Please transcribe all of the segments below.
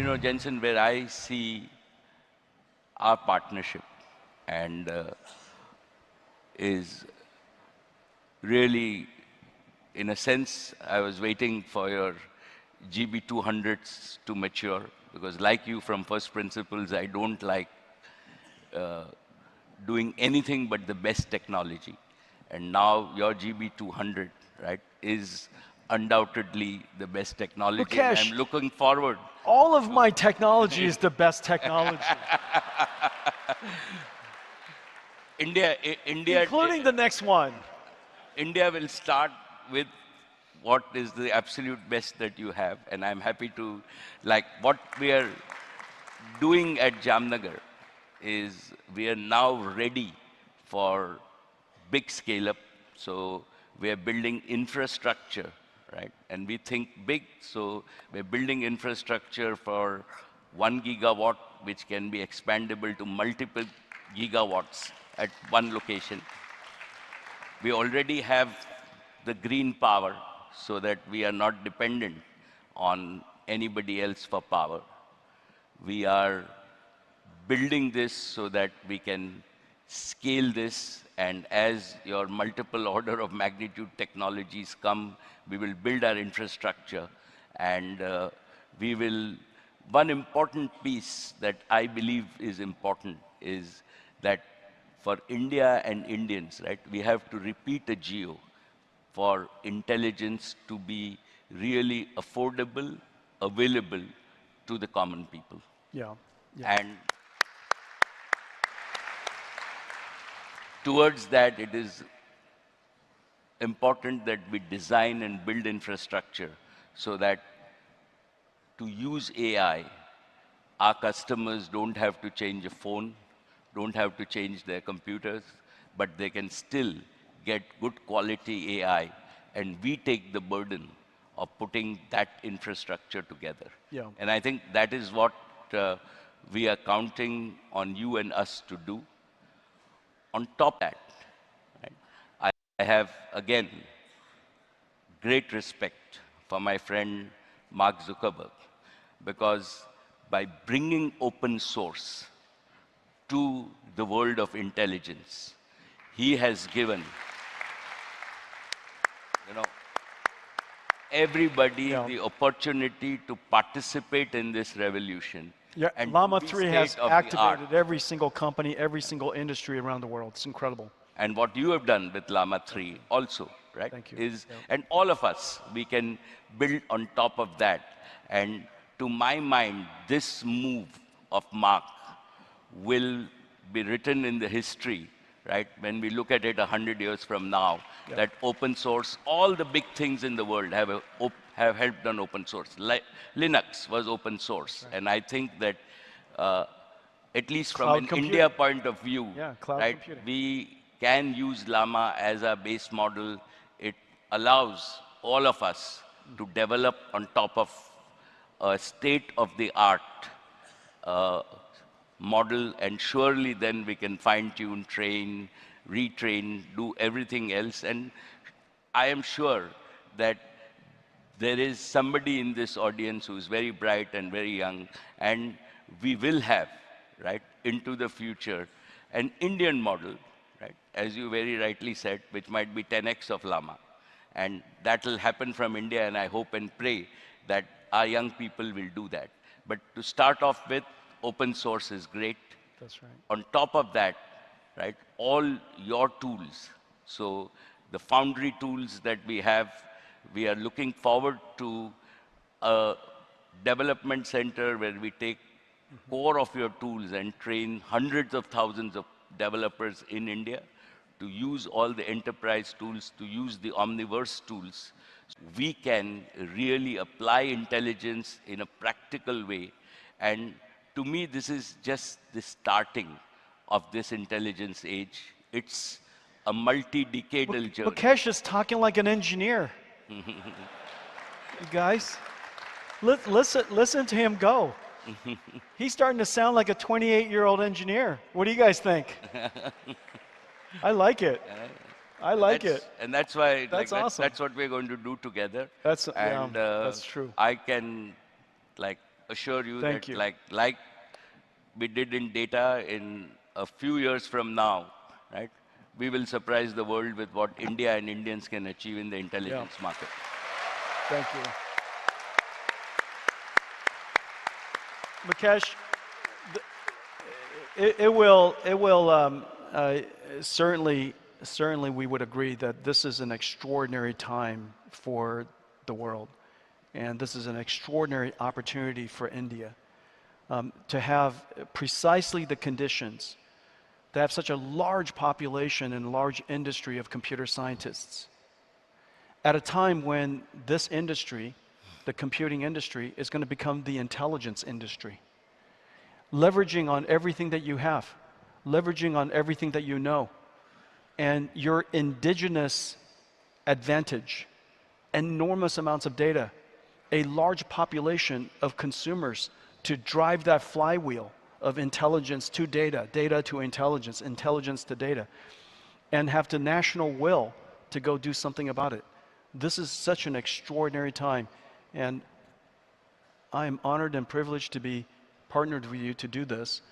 Jensen, where I see our partnership and is really, in a sense, I was waiting for your GB200s to mature because like you from first principles, I don't like doing anything but the best technology. And now your GB200, right, is undoubtedly the best technology. And I'm looking forward. All of my technology is the best technology. India, including the next one. India will start with what is the absolute best that you have. And I'm happy to, like what we are doing at Jamnagar is we are now ready for big scale up. So we are building infrastructure, right? And we think big, so we're building infrastructure for 1 gigawatt, which can be expandable to multiple gigawatts at one location. We already have the green power so that we are not dependent on anybody else for power. We are building this so that we can scale this, and as your multiple order of magnitude technologies come, we will build our infrastructure, and we will, one important piece that I believe is important is that for India and Indians, right, we have to repeat a geo for intelligence to be really affordable, available to the common people. Yeah. And towards that, it is important that we design and build infrastructure so that to use AI, our customers don't have to change a phone, don't have to change their computers, but they can still get good quality AI, and we take the burden of putting that infrastructure together. Yeah. And I think that is what we are counting on you and us to do. On top of that, right, I have, again, great respect for my friend Mark Zuckerberg, because by bringing open source to the world of intelligence, he has given everybody the opportunity to participate in this revolution. Yeah, and Llama 3 has activated every single company, every single industry around the world. It's incredible. And what you have done with Llama 3 also, right? Thank you. Is, and all of us, we can build on top of that. And to my mind, this move of Mark will be written in the history, right? When we look at it 100 years from now, that open source, all the big things in the world have helped on open source. Linux was open source. Right. And I think that at least from an India point of view, right, we can use Llama as a base model. It allows all of us to develop on top of a state-of-the-art model, and surely then we can fine-tune, train, retrain, do everything else. And I am sure that there is somebody in this audience who is very bright and very young, and we will have, right, into the future, an Indian model, right, as you very rightly said, which might be 10x of Llama. And that will happen from India, and I hope and pray that our young people will do that. But to start off with, open source is great. That's right. On top of that, right, all your tools. So the Foundry tools that we have, we are looking forward to a development center where we take core of your tools and train hundreds of thousands of developers in India to use all the enterprise tools, to use the Omniverse tools. We can really apply intelligence in a practical way. And to me, this is just the starting of this intelligence age. It's a multi-decadal journey. Mukesh is talking like an engineer. You guys, listen to him go. He's starting to sound like a 28-year-old engineer. What do you guys think? I like it. I like it. And that's why awesome. That's what we're going to do together. That's true. I can assure you Thank that you. like we did in data, in a few years from now, right, we will surprise the world with what India and Indians can achieve in the Yeah. intelligence market. Thank you. Mukesh, certainly we would agree that this is an extraordinary time for the world. And this is an extraordinary opportunity for India to have precisely the conditions, to have such a large population and large industry of computer scientists at a time when this industry, the computing industry, is going to become the intelligence industry. Leveraging on everything that you have, leveraging on everything that you know, and your indigenous advantage, enormous amounts of data, a large population of consumers to drive that flywheel of intelligence to data, data to intelligence, intelligence to data, and have the national will to go do something about it. This is such an extraordinary time, and I am honored and privileged to be partnered with you to do this.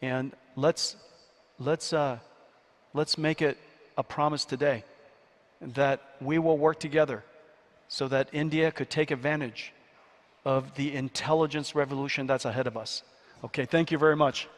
And let's make it a promise today that we will work together so that India could take advantage of the intelligence revolution that's ahead of us. Okay, thank you very much.